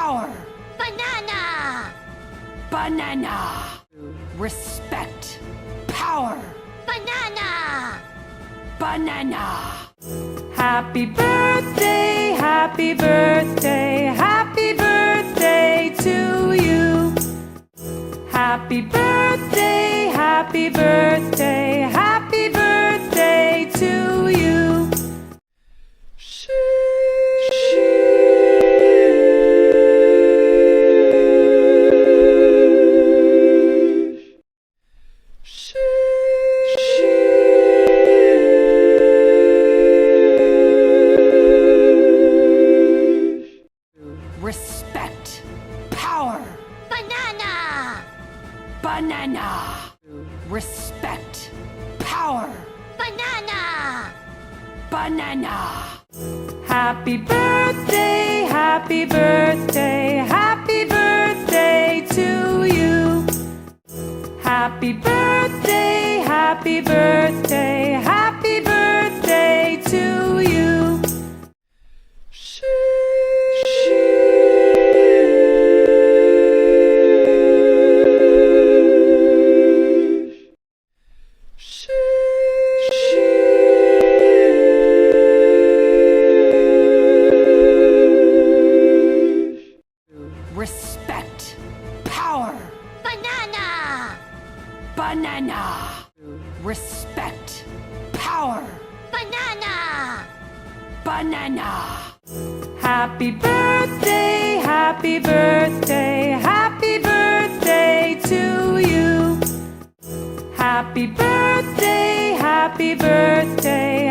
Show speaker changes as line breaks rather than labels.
Power.
Banana.
Banana. Respect. Power.
Banana.
Banana.
Happy birthday, happy birthday, happy birthday to you. Happy birthday, happy birthday, happy birthday to you.
Respect. Power.
Banana.
Banana. Respect. Power.
Banana.
Banana.
Happy birthday, happy birthday, happy birthday to you. Happy birthday, happy birthday, happy birthday to you.
Respect. Power.
Banana.
Banana. Respect. Power.
Banana.
Banana.
Happy birthday, happy birthday, happy birthday to you. Happy birthday, happy birthday,